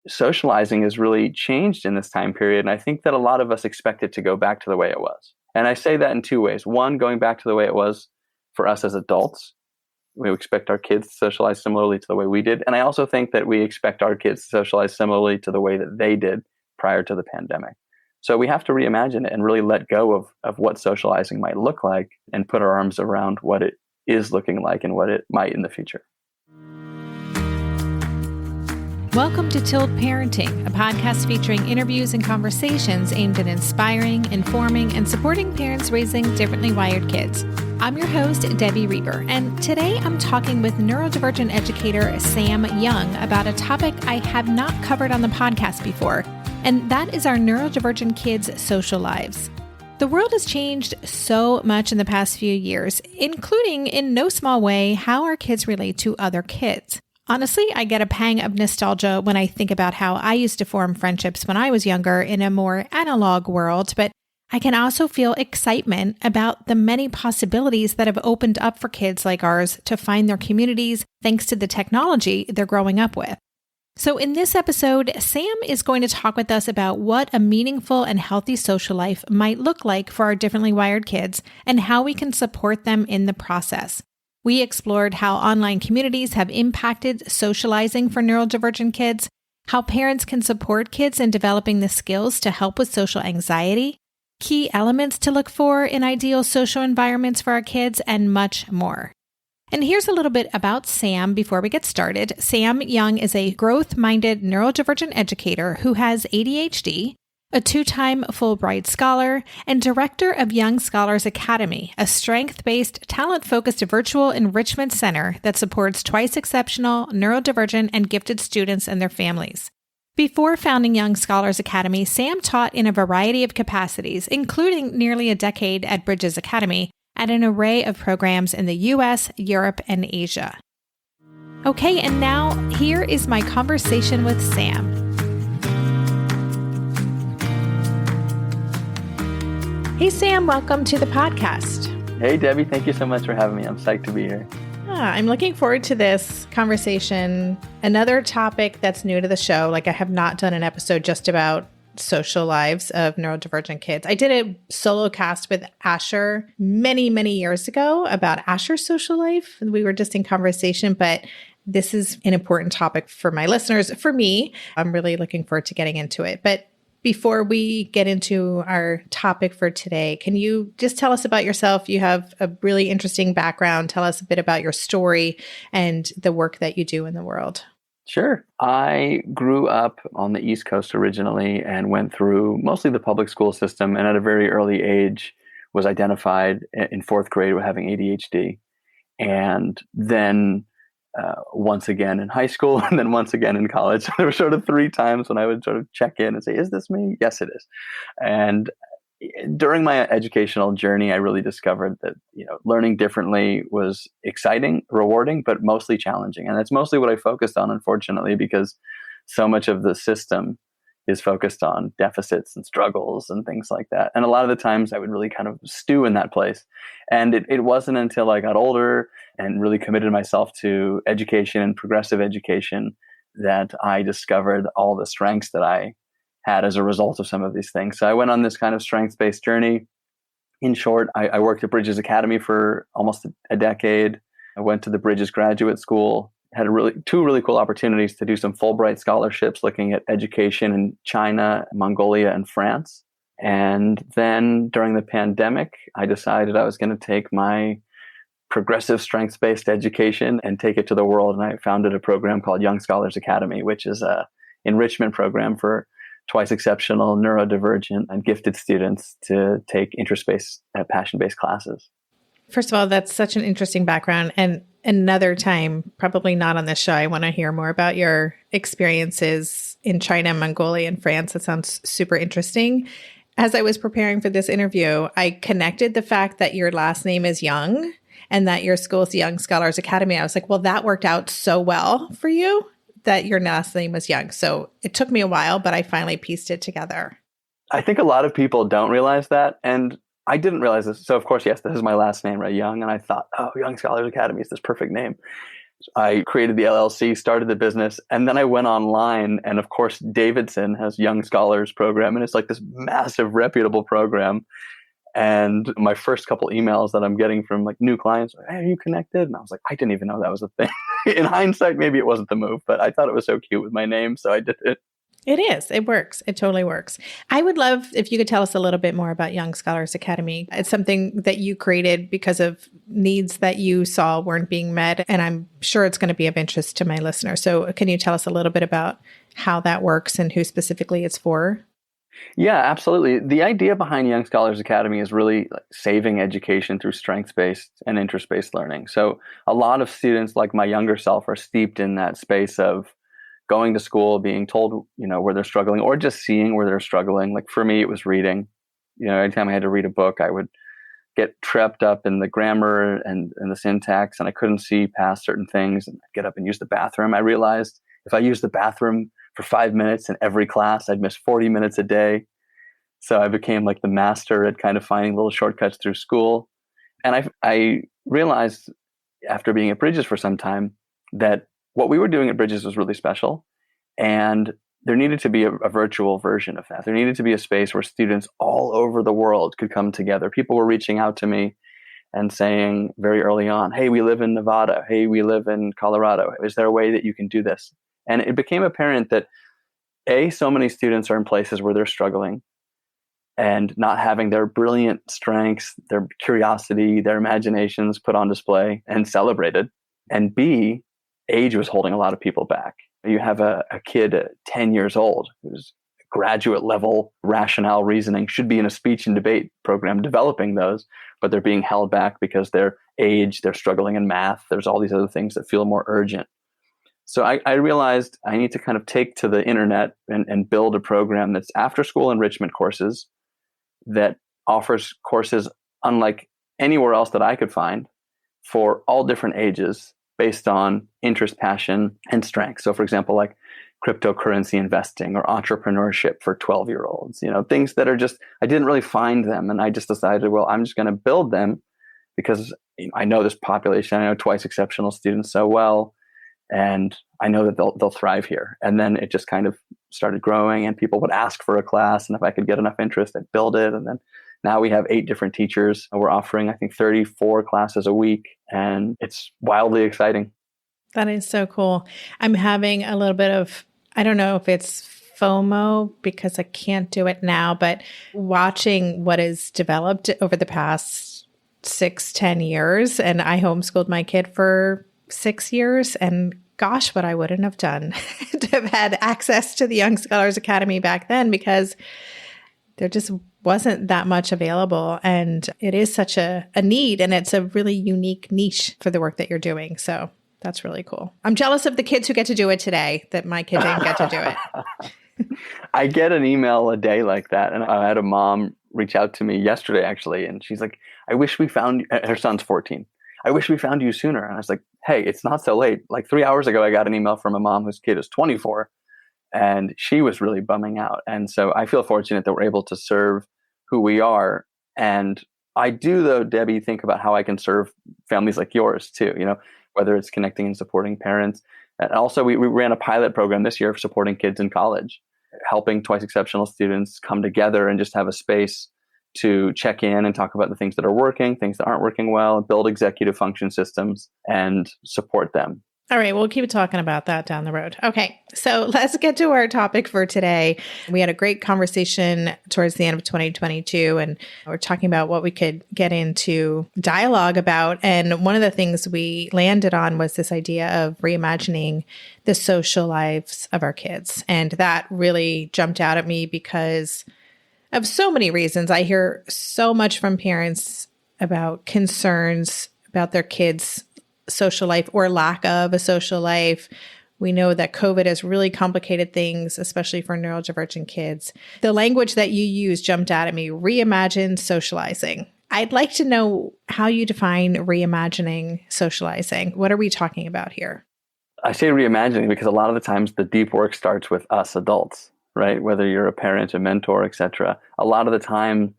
socializing has really changed in this time period. And I think that a lot of us expect it to go back to the way it was. And I say that in two ways. One, going back to the way it was for us as adults. We expect our kids to socialize similarly to the way we did. And I also think that we expect our kids to socialize similarly to the way that they did prior to the pandemic. So we have to reimagine it and really let go of what socializing might look like and put our arms around what it is looking like and what it might in the future. Welcome to Tilt Parenting, a podcast featuring interviews and conversations aimed at inspiring, informing, and supporting parents raising differently wired kids. I'm your host, Debbie Reber, and today I'm talking with neurodivergent educator Sam Young about a topic I have not covered on the podcast before, and that is our neurodivergent kids' social lives. The world has changed so much in the past few years, including in no small way how our kids relate to other kids. Honestly, I get a pang of nostalgia when I think about how I used to form friendships when I was younger in a more analog world, but I can also feel excitement about the many possibilities that have opened up for kids like ours to find their communities thanks to the technology they're growing up with. So in this episode, Sam is going to talk with us about what a meaningful and healthy social life might look like for our differently wired kids and how we can support them in the process. We explored how online communities have impacted socializing for neurodivergent kids, how parents can support kids in developing the skills to help with social anxiety, key elements to look for in ideal social environments for our kids, and much more. And here's a little bit about Sam before we get started. Sam Young is a growth-minded neurodivergent educator who has ADHD, a two-time Fulbright Scholar, and director of Young Scholars Academy, a strength-based, talent-focused virtual enrichment center that supports twice exceptional, neurodivergent, and gifted students and their families. Before founding Young Scholars Academy, Sam taught in a variety of capacities, including nearly a decade at Bridges Academy, at an array of programs in the US, Europe, and Asia. Okay, and now here is my conversation with Sam. Hey, Sam, welcome to the podcast. Hey, Debbie, thank you so much for having me. I'm psyched to be here. I'm looking forward to this conversation. Another topic that's new to the show, like I have not done an episode just about social lives of neurodivergent kids. I did a solo cast with Asher many, many years ago about Asher's social life. We were just in conversation, but this is an important topic for my listeners. For me, I'm really looking forward to getting into it. But before we get into our topic for today, can you just tell us about yourself? You have a really interesting background. Tell us a bit about your story and the work that you do in the world. Sure. I grew up on the East Coast originally and went through mostly the public school system, and at a very early age was identified in fourth grade with having ADHD. And then once again in high school and then once again in college. There were sort of three times when I would sort of check in and say, is this me? Yes, it is. And during my educational journey, I really discovered that, learning differently was exciting, rewarding, but mostly challenging. And that's mostly what I focused on, unfortunately, because so much of the system is focused on deficits and struggles and things like that. And a lot of the times I would really kind of stew in that place. And it wasn't until I got older and really committed myself to education and progressive education that I discovered all the strengths that I had as a result of some of these things. So I went on this kind of strengths-based journey. In short, I worked at Bridges Academy for almost a decade. I went to the Bridges Graduate School, had two really cool opportunities to do some Fulbright scholarships looking at education in China, Mongolia, and France. And then during the pandemic, I decided I was going to take my progressive strengths-based education and take it to the world. And I founded a program called Young Scholars Academy, which is an enrichment program for twice exceptional, neurodivergent, and gifted students to take interest-based, passion-based classes. First of all, that's such an interesting background. And another time, probably not on this show, I want to hear more about your experiences in China, Mongolia, and France. That sounds super interesting. As I was preparing for this interview, I connected the fact that your last name is Young and that your school is the Young Scholars Academy. I was like, well, that worked out so well for you that your last name was Young. So it took me a while, but I finally pieced it together. I think a lot of people don't realize that. And I didn't realize this. So of course, yes, this is my last name, right? Young. And I thought, Young Scholars Academy is this perfect name. I created the LLC, started the business, and then I went online. And of course, Davidson has Young Scholars program, and it's like this massive, reputable program. And my first couple emails that I'm getting from like new clients, hey, are you connected? And I was like, I didn't even know that was a thing. In hindsight, maybe it wasn't the move, but I thought it was so cute with my name, so I did it. It is. It works. It totally works. I would love if you could tell us a little bit more about Young Scholars Academy. It's something that you created because of needs that you saw weren't being met, and I'm sure it's going to be of interest to my listeners. So can you tell us a little bit about how that works and who specifically it's for? Yeah, absolutely. The idea behind Young Scholars Academy is really like saving education through strengths-based and interest-based learning. So a lot of students like my younger self are steeped in that space of going to school, being told, where they're struggling, or just seeing where they're struggling. Like for me, it was reading. Anytime I had to read a book, I would get tripped up in the grammar and the syntax, and I couldn't see past certain things, and I'd get up and use the bathroom. I realized if I used the bathroom for 5 minutes in every class, I'd miss 40 minutes a day. So I became like the master at kind of finding little shortcuts through school. And I realized after being at Bridges for some time that what we were doing at Bridges was really special. And there needed to be a virtual version of that. There needed to be a space where students all over the world could come together. People were reaching out to me and saying very early on, hey, we live in Nevada. Hey, we live in Colorado. Is there a way that you can do this? And it became apparent that so many students are in places where they're struggling and not having their brilliant strengths, their curiosity, their imaginations put on display and celebrated. And B, age was holding a lot of people back. You have a kid at 10 years old who's graduate level rationale reasoning, should be in a speech and debate program developing those, but they're being held back because their age, they're struggling in math. There's all these other things that feel more urgent. So I realized I need to kind of take to the internet and build a program that's after school enrichment courses that offers courses unlike anywhere else that I could find for all different ages based on interest, passion, and strength. So for example, like cryptocurrency investing or entrepreneurship for 12-year-olds, things that are just, I didn't really find them. And I just decided, well, I'm just going to build them because I know this population, I know twice exceptional students so well, and I know that they'll thrive here. And then it just kind of started growing and people would ask for a class. And if I could get enough interest, I'd build it. And then now we have 8 different teachers. We're offering, I think, 34 classes a week. And it's wildly exciting. That is so cool. I'm having a little bit of, I don't know if it's FOMO because I can't do it now, but watching what is developed over the past 6-10 years. And I homeschooled my kid for 6 years. And gosh, what I wouldn't have done to have had access to the Young Scholars Academy back then, because there just wasn't that much available. And it is such a need, and it's a really unique niche for the work that you're doing. So that's really cool. I'm jealous of the kids who get to do it today, that my kid didn't get to do it. I get an email a day like that. And I had a mom reach out to me yesterday, actually. And she's like, I wish we found, her son's 14. I wish we found you sooner. And I was like, hey, it's not so late. Like 3 hours ago, I got an email from a mom whose kid is 24. And she was really bumming out. And so I feel fortunate that we're able to serve who we are. And I do, though, Debbie, think about how I can serve families like yours too, whether it's connecting and supporting parents. And also, we ran a pilot program this year for supporting kids in college, helping twice exceptional students come together and just have a space to check in and talk about the things that are working, things that aren't working well, build executive function systems and support them. All right, we'll keep talking about that down the road. Okay, so let's get to our topic for today. We had a great conversation towards the end of 2022, and we're talking about what we could get into dialogue about. And one of the things we landed on was this idea of reimagining the social lives of our kids. And that really jumped out at me because of so many reasons. I hear so much from parents about concerns about their kids' social life or lack of a social life. We know that COVID has really complicated things, especially for neurodivergent kids. The language that you use jumped out at me, reimagine socializing. I'd like to know how you define reimagining socializing. What are we talking about here? I say reimagining because a lot of the times the deep work starts with us adults, right? Whether you're a parent, a mentor, etc. A lot of the time,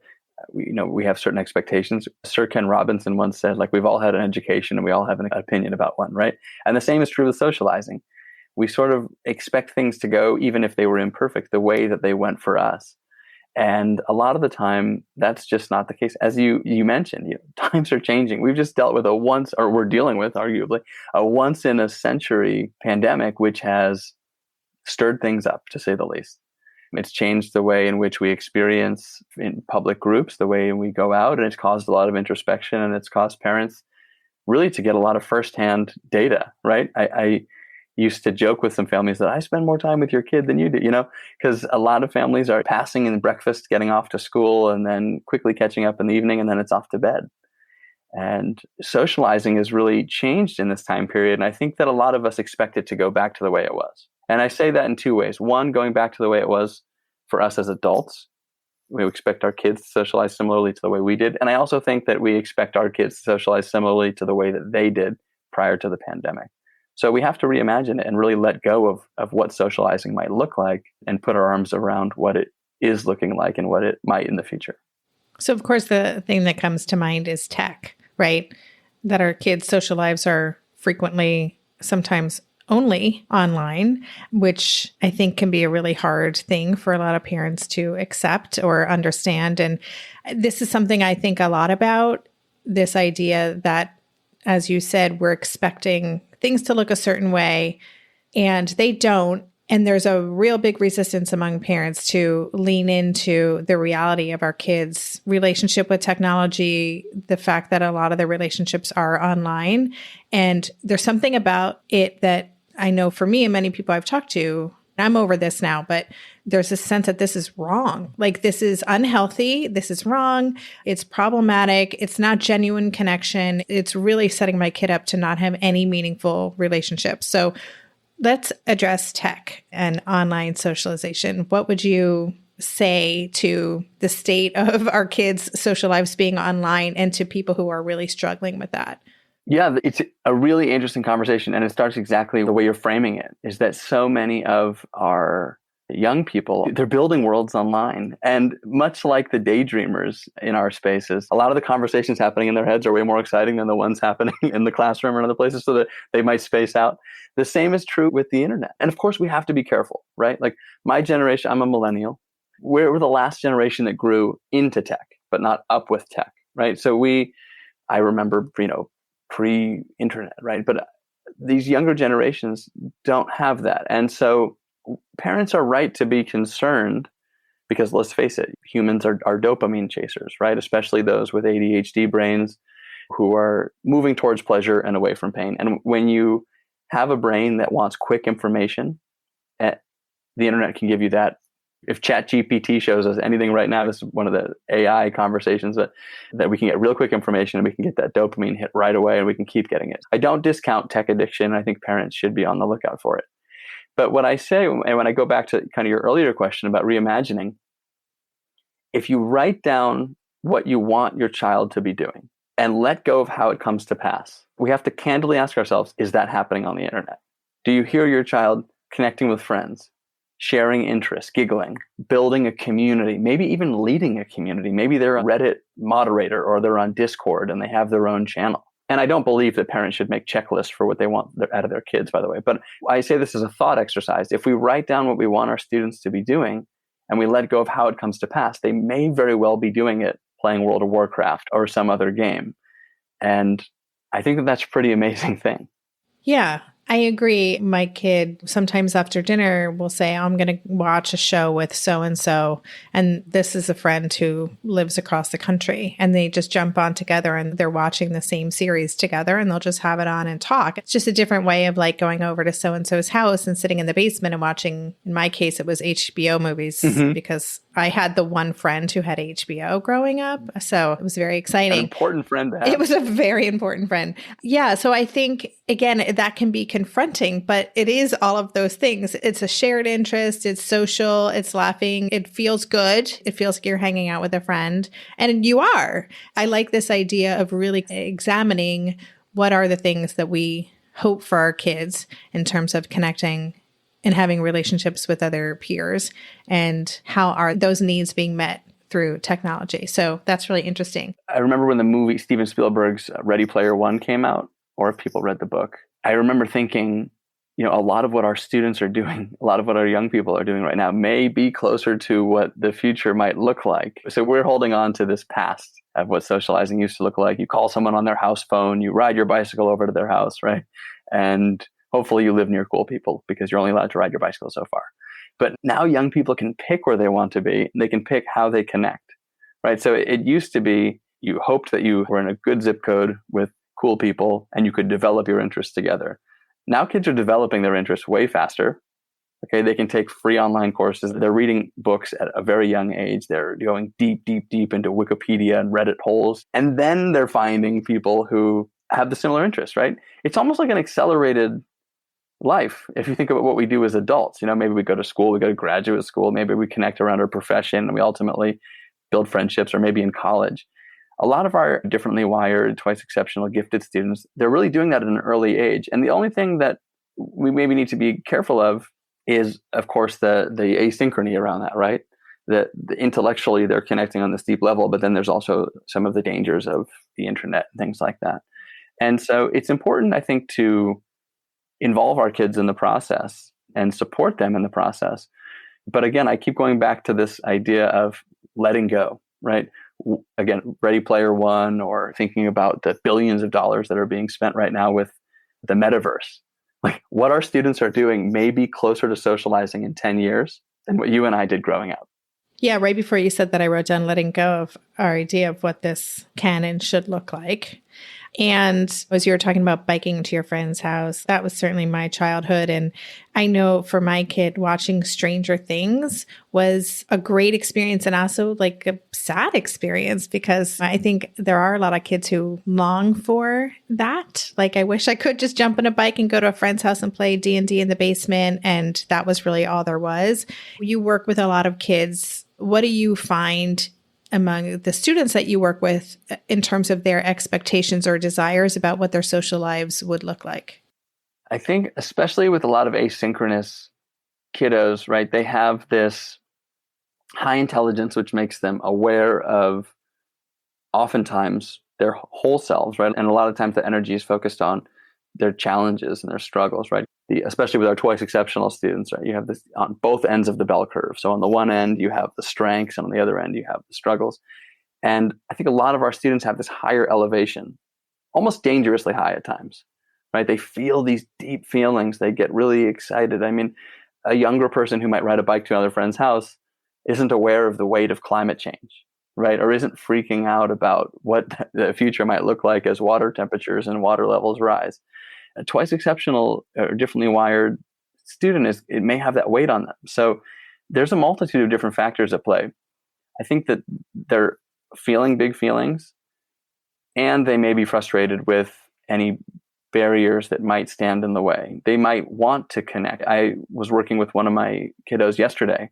we have certain expectations. Sir Ken Robinson once said, like, we've all had an education and we all have an opinion about one, right? And the same is true with socializing. We sort of expect things to go, even if they were imperfect, the way that they went for us. And a lot of the time, that's just not the case. As you mentioned, times are changing. We've just dealt with we're dealing with, arguably, a once in a century pandemic, which has stirred things up, to say the least. It's changed the way in which we experience in public groups, the way we go out, and it's caused a lot of introspection, and it's caused parents really to get a lot of firsthand data, right? I used to joke with some families that I spend more time with your kid than you do, because a lot of families are passing in breakfast, getting off to school, and then quickly catching up in the evening, and then it's off to bed. And socializing has really changed in this time period. And I think that a lot of us expect it to go back to the way it was. And I say that in two ways. One, going back to the way it was for us as adults. We expect our kids to socialize similarly to the way we did. And I also think that we expect our kids to socialize similarly to the way that they did prior to the pandemic. So we have to reimagine it and really let go of what socializing might look like and put our arms around what it is looking like and what it might in the future. So, of course, the thing that comes to mind is tech, right? That our kids' social lives are frequently, sometimes only online, which I think can be a really hard thing for a lot of parents to accept or understand. And this is something I think a lot about, this idea that, as you said, we're expecting things to look a certain way and they don't. And there's a real big resistance among parents to lean into the reality of our kids' relationship with technology, the fact that a lot of their relationships are online. And there's something about it that I know for me and many people I've talked to, I'm over this now, but there's a sense that this is wrong. Like, this is unhealthy. This is wrong. It's problematic. It's not genuine connection. It's really setting my kid up to not have any meaningful relationships. So let's address tech and online socialization. What would you say to the state of our kids' social lives being online and to people who are really struggling with that? Yeah, it's a really interesting conversation. And it starts exactly the way you're framing it, is that so many of our young people, they're building worlds online. And much like the daydreamers in our spaces, a lot of the conversations happening in their heads are way more exciting than the ones happening in the classroom or other places, so that they might space out. The same is true with the internet. And of course, we have to be careful, right? Like my generation, I'm a millennial. We're the last generation that grew into tech, but not up with tech, right? So I remember, pre-internet, right? But these younger generations don't have that. And so parents are right to be concerned, because let's face it, humans are dopamine chasers, right? Especially those with ADHD brains who are moving towards pleasure and away from pain. And when you have a brain that wants quick information, the internet can give you that. If ChatGPT shows us anything right now, this is one of the AI conversations that we can get real quick information and we can get that dopamine hit right away and we can keep getting it. I don't discount tech addiction. I think parents should be on the lookout for it. But what I say, and when I go back to kind of your earlier question about reimagining, if you write down what you want your child to be doing and let go of how it comes to pass, we have to candidly ask ourselves, is that happening on the internet? Do you hear your child connecting with friends, sharing interests, giggling, building a community, maybe even leading a community? Maybe they're a Reddit moderator or they're on Discord and they have their own channel. And I don't believe that parents should make checklists for what they want out of their kids, by the way. But I say this as a thought exercise. If we write down what we want our students to be doing and we let go of how it comes to pass, they may very well be doing it playing World of Warcraft or some other game. And I think that that's a pretty amazing thing. Yeah, I agree. My kid sometimes after dinner will say, I'm going to watch a show with so-and-so. And this is a friend who lives across the country. And they just jump on together and they're watching the same series together and they'll just have it on and talk. It's just a different way of like going over to so-and-so's house and sitting in the basement and watching, in my case, it was HBO movies because I had the one friend who had HBO growing up. So it was very exciting. An important friend to have. It was a very important friend. Yeah. So I think, again, that can be confronting, but it is all of those things. It's a shared interest. It's social. It's laughing. It feels good. It feels like you're hanging out with a friend. And you are. I like this idea of really examining what are the things that we hope for our kids in terms of connecting and having relationships with other peers, and how are those needs being met through technology. So that's really interesting. I remember when the movie Steven Spielberg's Ready Player One came out, or if people read the book, I remember thinking, a lot of what our students are doing, a lot of what our young people are doing right now may be closer to what the future might look like. So we're holding on to this past of what socializing used to look like. You call someone on their house phone, you ride your bicycle over to their house, right? And hopefully you live near cool people because you're only allowed to ride your bicycle so far. But now young people can pick where they want to be. And they can pick how they connect, right? So it used to be you hoped that you were in a good zip code with cool people and you could develop your interests together. Now kids are developing their interests way faster. Okay, they can take free online courses. They're reading books at a very young age. They're going deep, deep, deep into Wikipedia and Reddit holes. And then they're finding people who have the similar interests, right? It's almost like an accelerated life. If you think about what we do as adults, maybe we go to school, we go to graduate school, maybe we connect around our profession, and we ultimately build friendships, or maybe in college. A lot of our differently wired, twice exceptional, gifted students, they're really doing that at an early age. And the only thing that we maybe need to be careful of is, of course, the asynchrony around that, right? That intellectually they're connecting on this deep level, but then there's also some of the dangers of the internet and things like that. And so it's important, I think, to involve our kids in the process and support them in the process. But again, I keep going back to this idea of letting go, right? Again, Ready Player One, or thinking about the billions of dollars that are being spent right now with the metaverse. Like what our students are doing may be closer to socializing in 10 years than what you and I did growing up. Yeah, right before you said that, I wrote down letting go of our idea of what this can and should look like. And as you were talking about biking to your friend's house, that was certainly my childhood. And I know for my kid, watching Stranger Things was a great experience and also like a sad experience, because I think there are a lot of kids who long for that. Like, I wish I could just jump on a bike and go to a friend's house and play D&D in the basement. And that was really all there was. You work with a lot of kids. What do you find among the students that you work with in terms of their expectations or desires about what their social lives would look like? I think especially with a lot of asynchronous kiddos, right? They have this high intelligence, which makes them aware of oftentimes their whole selves, right? And a lot of times the energy is focused on their challenges and their struggles, right? Especially with our twice exceptional students, right? You have this on both ends of the bell curve. So on the one end, you have the strengths, and on the other end, you have the struggles. And I think a lot of our students have this higher elevation, almost dangerously high at times, right? They feel these deep feelings. They get really excited. I mean, a younger person who might ride a bike to another friend's house isn't aware of the weight of climate change, right? Or isn't freaking out about what the future might look like as water temperatures and water levels rise. A twice exceptional or differently wired student it may have that weight on them. So there's a multitude of different factors at play. I think that they're feeling big feelings, and they may be frustrated with any barriers that might stand in the way. They might want to connect. I was working with one of my kiddos yesterday,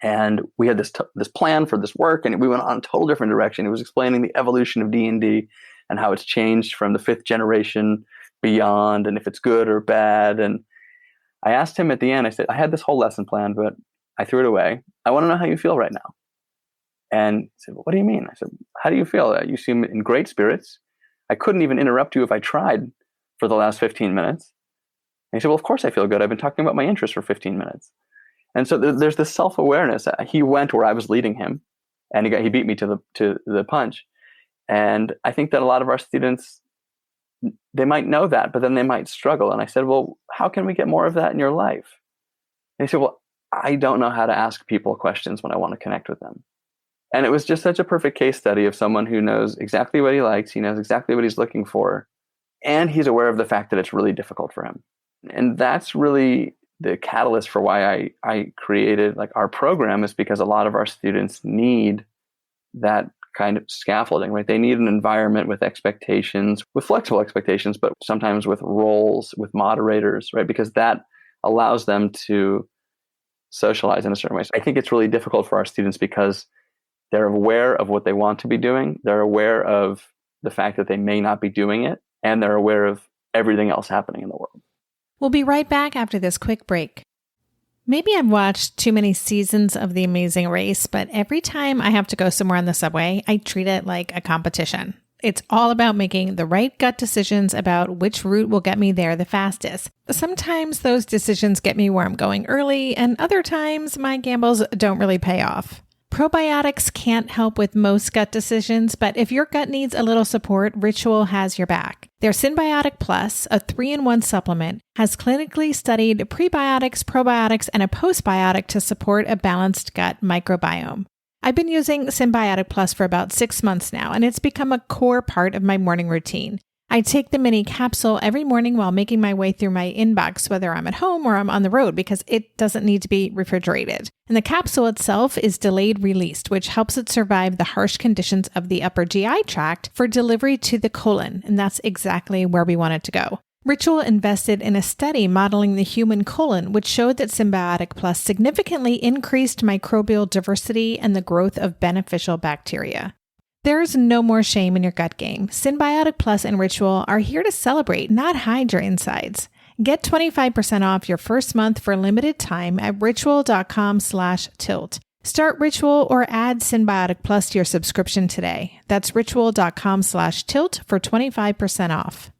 and we had this plan for this work, and we went on a total different direction. It was explaining the evolution of D&D and how it's changed from the 5th generation beyond, and if it's good or bad. And I asked him at the end, I said, I had this whole lesson planned, but I threw it away. I want to know how you feel right now. And he said, well, what do you mean? I said, how do you feel? You seem in great spirits. I couldn't even interrupt you if I tried for the last 15 minutes. And he said, well, of course I feel good. I've been talking about my interests for 15 minutes. And so there's this self-awareness. He went where I was leading him, and he beat me to the punch. And I think that a lot of our students, they might know that, but then they might struggle. And I said, well, how can we get more of that in your life? And he said, well, I don't know how to ask people questions when I want to connect with them. And it was just such a perfect case study of someone who knows exactly what he likes. He knows exactly what he's looking for. And he's aware of the fact that it's really difficult for him. And that's really the catalyst for why I created like our program, is because a lot of our students need that kind of scaffolding, right? They need an environment with expectations, with flexible expectations, but sometimes with roles, with moderators, right? Because that allows them to socialize in a certain way. So I think it's really difficult for our students because they're aware of what they want to be doing. They're aware of the fact that they may not be doing it, and they're aware of everything else happening in the world. We'll be right back after this quick break. Maybe I've watched too many seasons of The Amazing Race, but every time I have to go somewhere on the subway, I treat it like a competition. It's all about making the right gut decisions about which route will get me there the fastest. Sometimes those decisions get me where I'm going early, and other times my gambles don't really pay off. Probiotics can't help with most gut decisions, but if your gut needs a little support, Ritual has your back. Their Synbiotic Plus, a 3-in-1 supplement, has clinically studied prebiotics, probiotics, and a postbiotic to support a balanced gut microbiome. I've been using Synbiotic Plus for about 6 months now, and it's become a core part of my morning routine. I take the mini capsule every morning while making my way through my inbox, whether I'm at home or I'm on the road, because it doesn't need to be refrigerated. And the capsule itself is delayed released, which helps it survive the harsh conditions of the upper GI tract for delivery to the colon. And that's exactly where we want it to go. Ritual invested in a study modeling the human colon, which showed that Synbiotic Plus significantly increased microbial diversity and the growth of beneficial bacteria. There's no more shame in your gut game. Synbiotic Plus and Ritual are here to celebrate, not hide your insides. Get 25% off your first month for a limited time at ritual.com/tilt. Start Ritual or add Synbiotic Plus to your subscription today. That's ritual.com/tilt for 25% off.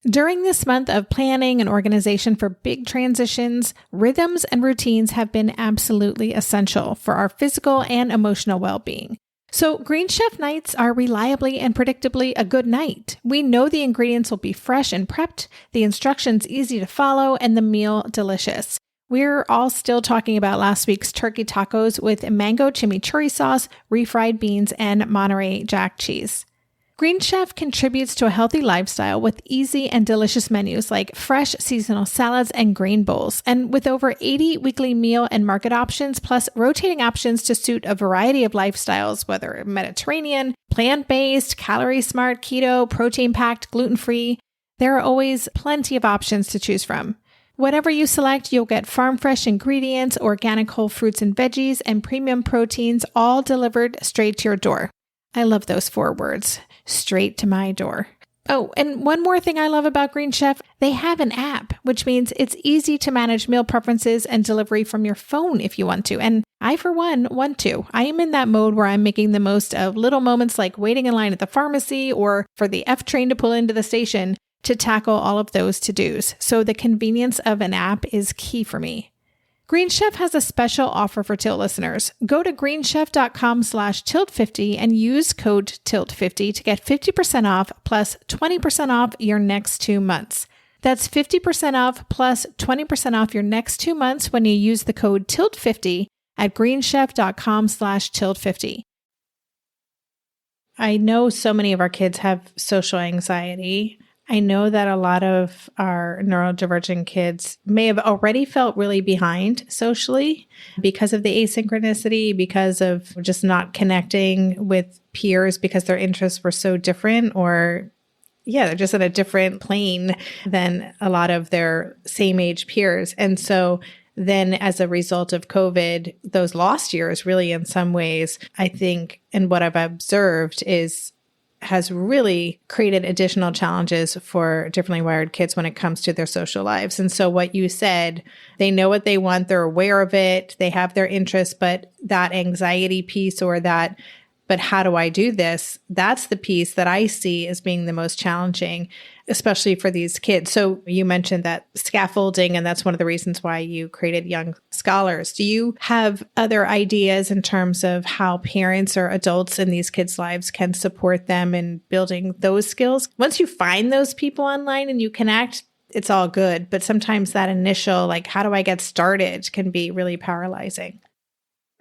During this month of planning and organization for big transitions, rhythms and routines have been absolutely essential for our physical and emotional well-being. So Green Chef nights are reliably and predictably a good night. We know the ingredients will be fresh and prepped, the instructions easy to follow, and the meal delicious. We're all still talking about last week's turkey tacos with mango chimichurri sauce, refried beans, and Monterey Jack cheese. Green Chef contributes to a healthy lifestyle with easy and delicious menus like fresh seasonal salads and grain bowls. And with over 80 weekly meal and market options, plus rotating options to suit a variety of lifestyles, whether Mediterranean, plant-based, calorie-smart, keto, protein-packed, gluten-free, there are always plenty of options to choose from. Whatever you select, you'll get farm-fresh ingredients, organic whole fruits and veggies, and premium proteins, all delivered straight to your door. I love those 4 words. Straight to my door. Oh, and one more thing I love about Green Chef, they have an app, which means it's easy to manage meal preferences and delivery from your phone if you want to. And I, for one, want to. I am in that mode where I'm making the most of little moments like waiting in line at the pharmacy or for the F train to pull into the station to tackle all of those to-dos. So the convenience of an app is key for me. Green Chef has a special offer for Tilt listeners. Go to greenchef.com/tilt50 and use code TILT50 to get 50% off plus 20% off your next 2 months. That's 50% off plus 20% off your next 2 months when you use the code TILT50 at greenchef.com/tilt50. I know so many of our kids have social anxiety. I know that a lot of our neurodivergent kids may have already felt really behind socially because of the asynchronicity, because of just not connecting with peers because their interests were so different, or they're just in a different plane than a lot of their same age peers. And so then as a result of COVID, those lost years really in some ways, I think, and what I've observed has really created additional challenges for differently wired kids when it comes to their social lives. And so what you said, they know what they want, they're aware of it, they have their interests, but that anxiety piece or that, but how do I do this? That's the piece that I see as being the most challenging, especially for these kids. So you mentioned that scaffolding, and that's one of the reasons why you created Young Scholars. Do you have other ideas in terms of how parents or adults in these kids' lives can support them in building those skills? Once you find those people online and you connect, it's all good. But sometimes that initial, like, how do I get started, can be really paralyzing.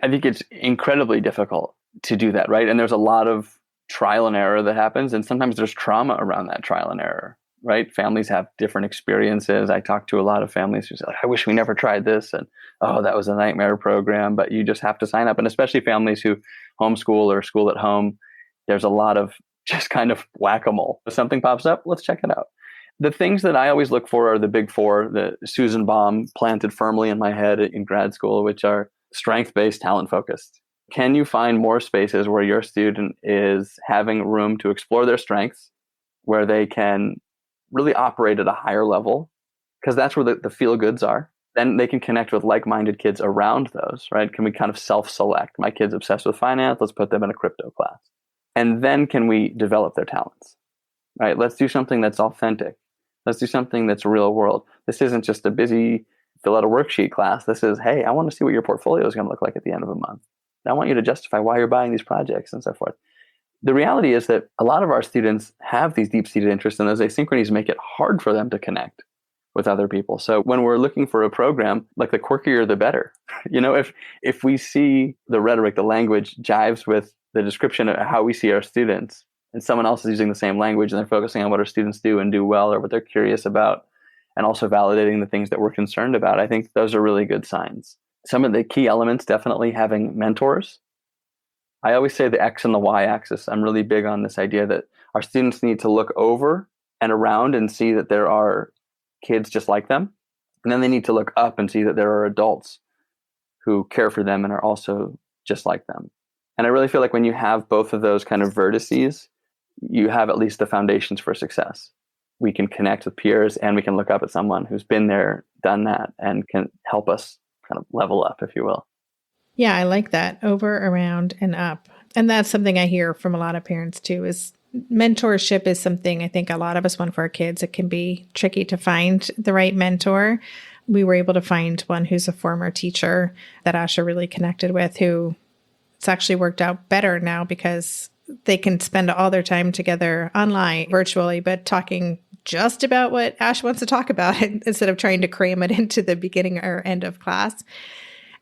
I think it's incredibly difficult to do that, right? And there's a lot of trial and error that happens. And sometimes there's trauma around that trial and error, right? Families have different experiences. I talk to a lot of families who say, I wish we never tried this. And, oh, that was a nightmare program, but you just have to sign up. And especially families who homeschool or school at home, there's a lot of just kind of whack-a-mole. If something pops up, let's check it out. The things that I always look for are the big 4 that Susan Baum planted firmly in my head in grad school, which are strength-based, talent-focused. Can you find more spaces where your student is having room to explore their strengths, where they can really operate at a higher level? Because that's where the feel goods are. Then they can connect with like-minded kids around those, right? Can we kind of self-select? My kid's obsessed with finance. Let's put them in a crypto class. And then can we develop their talents, right? Let's do something that's authentic. Let's do something that's real world. This isn't just a busy fill out a worksheet class. This is, hey, I want to see what your portfolio is going to look like at the end of a month. And I want you to justify why you're buying these projects and so forth. The reality is that a lot of our students have these deep-seated interests, and those asynchronies make it hard for them to connect with other people. So when we're looking for a program, like the quirkier, the better. If we see the rhetoric, the language jives with the description of how we see our students, and someone else is using the same language and they're focusing on what our students do and do well or what they're curious about, and also validating the things that we're concerned about, I think those are really good signs. Some of the key elements, definitely having mentors. I always say the X and the Y axis. I'm really big on this idea that our students need to look over and around and see that there are kids just like them. And then they need to look up and see that there are adults who care for them and are also just like them. And I really feel like when you have both of those kind of vertices, you have at least the foundations for success. We can connect with peers and we can look up at someone who's been there, done that, and can help us kind of level up, if you will. Yeah, I like that. Over, around, and up. And that's something I hear from a lot of parents too, is mentorship is something I think a lot of us want for our kids. It can be tricky to find the right mentor. We were able to find one who's a former teacher that Asha really connected with, who it's actually worked out better now because they can spend all their time together online, virtually, but talking just about what Ash wants to talk about instead of trying to cram it into the beginning or end of class.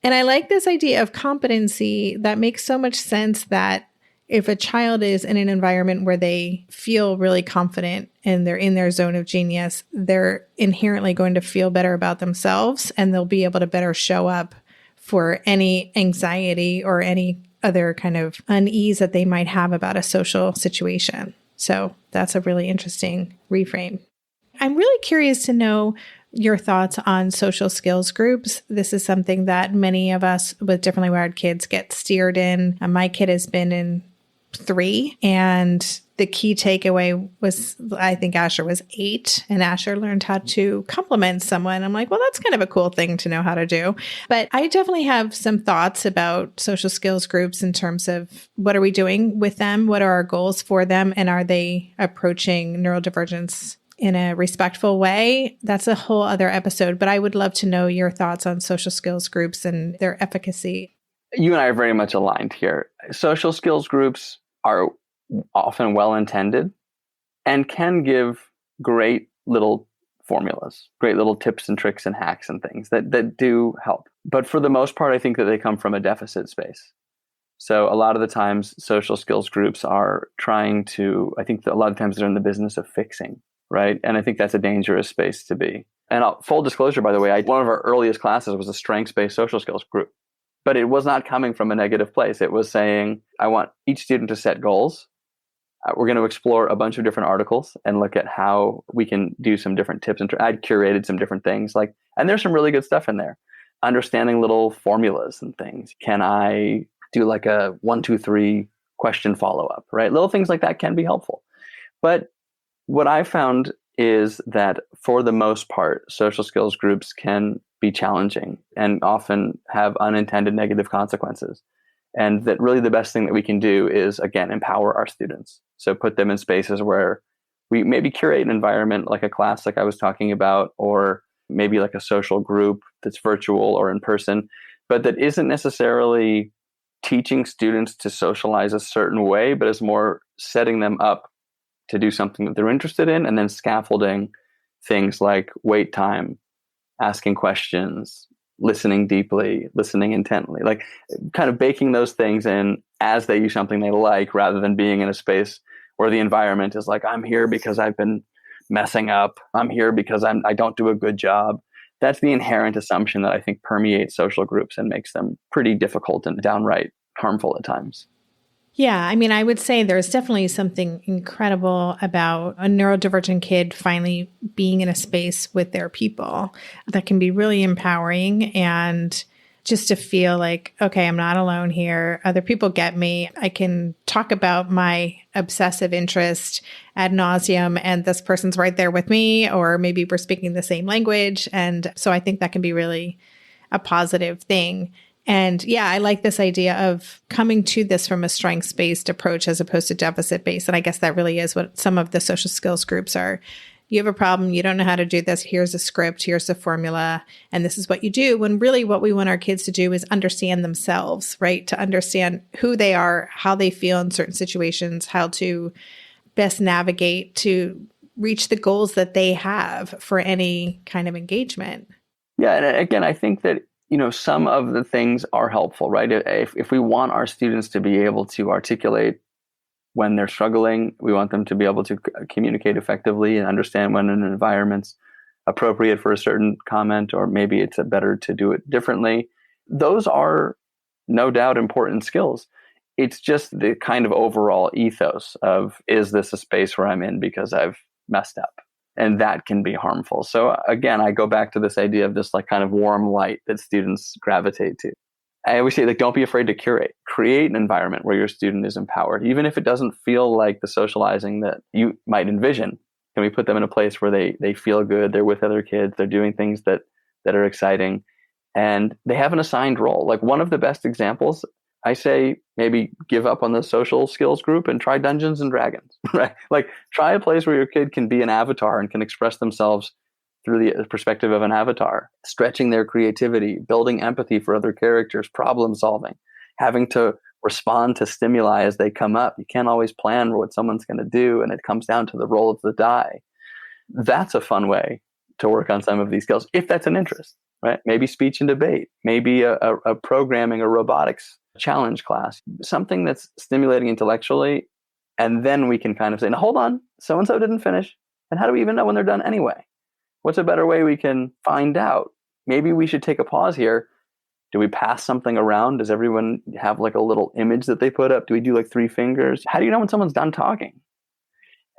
And I like this idea of competency. That makes so much sense that if a child is in an environment where they feel really confident and they're in their zone of genius, they're inherently going to feel better about themselves and they'll be able to better show up for any anxiety or any other kind of unease that they might have about a social situation. So that's a really interesting reframe. I'm really curious to know your thoughts on social skills groups. This is something that many of us with differently wired kids get steered in. My kid has been in 3, and the key takeaway was, I think Asher was 8, and Asher learned how to compliment someone. I'm like, well, that's kind of a cool thing to know how to do. But I definitely have some thoughts about social skills groups in terms of what are we doing with them? What are our goals for them? And are they approaching neurodivergence in a respectful way? That's a whole other episode, but I would love to know your thoughts on social skills groups and their efficacy. You and I are very much aligned here. Social skills groups are often well-intended and can give great little formulas, great little tips and tricks and hacks and things that do help. But for the most part, I think that they come from a deficit space. So a lot of the times, social skills groups are trying to, I think that a lot of times they're in the business of fixing, right? And I think that's a dangerous space to be. And full disclosure, by the way, one of our earliest classes was a strengths-based social skills group. But it was not coming from a negative place. It was saying, I want each student to set goals. We're going to explore a bunch of different articles and look at how we can do some different tips. And I'd curated some different things, and there's some really good stuff in there. Understanding little formulas and things. Can I do like a 1, 2, 3 question follow-up, right? Little things like that can be helpful. But what I found is that for the most part, social skills groups can be challenging and often have unintended negative consequences. And that really the best thing that we can do is, again, empower our students. So put them in spaces where we maybe curate an environment like a class like I was talking about, or maybe like a social group that's virtual or in person, but that isn't necessarily teaching students to socialize a certain way, but is more setting them up to do something that they're interested in, and then scaffolding things like wait time, asking questions, listening deeply, listening intently, kind of baking those things in as they use something they like, rather than being in a space where the environment is like, I'm here because I've been messing up. I'm here because I don't do a good job. That's the inherent assumption that I think permeates social groups and makes them pretty difficult and downright harmful at times. Yeah, I mean, I would say there's definitely something incredible about a neurodivergent kid finally being in a space with their people that can be really empowering. And just to feel like, okay, I'm not alone here. Other people get me. I can talk about my obsessive interest ad nauseum, and this person's right there with me, or maybe we're speaking the same language. And so I think that can be really a positive thing. And yeah, I like this idea of coming to this from a strengths-based approach as opposed to deficit-based. And I guess that really is what some of the social skills groups are. You have a problem, you don't know how to do this, here's a script, here's a formula, and this is what you do. When really what we want our kids to do is understand themselves, right? To understand who they are, how they feel in certain situations, how to best navigate to reach the goals that they have for any kind of engagement. Yeah, and again, I think that some of the things are helpful, right? If we want our students to be able to articulate when they're struggling, we want them to be able to communicate effectively and understand when an environment's appropriate for a certain comment, or maybe it's better to do it differently. Those are no doubt important skills. It's just the kind of overall ethos of, is this a space where I'm in because I've messed up? And that can be harmful. So again, I go back to this idea of this like kind of warm light that students gravitate to. I always say, like, don't be afraid to curate. Create an environment where your student is empowered, even if it doesn't feel like the socializing that you might envision. Can we put them in a place where they feel good, they're with other kids, they're doing things that are exciting, and they have an assigned role? Like, one of the best examples, I say, maybe give up on the social skills group and try Dungeons and Dragons, right? Like, try a place where your kid can be an avatar and can express themselves through the perspective of an avatar, stretching their creativity, building empathy for other characters, problem solving, having to respond to stimuli as they come up. You can't always plan what someone's going to do, and it comes down to the roll of the die. That's a fun way to work on some of these skills, if that's an interest, right? Maybe speech and debate, maybe a programming or robotics challenge class, something that's stimulating intellectually. And then we can kind of say, now, hold on, so-and-so didn't finish. And how do we even know when they're done anyway? What's a better way we can find out? Maybe we should take a pause here. Do we pass something around? Does everyone have like a little image that they put up? Do we do like 3 fingers? How do you know when someone's done talking?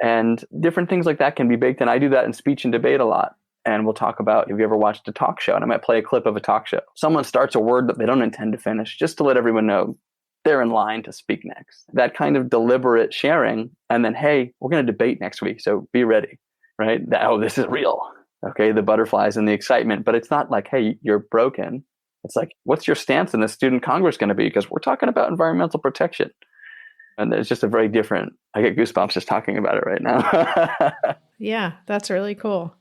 And different things like that can be baked in. I do that in speech and debate a lot. And we'll talk about, have you ever watched a talk show? And I might play a clip of a talk show. Someone starts a word that they don't intend to finish, just to let everyone know they're in line to speak next. That kind of deliberate sharing. And then, hey, we're going to debate next week, so be ready, right? Oh, this is real. Okay, the butterflies and the excitement. But it's not like, hey, you're broken. It's like, what's your stance in the student congress going to be? Because we're talking about environmental protection. And there's just a very different, I get goosebumps just talking about it right now. Yeah, that's really cool.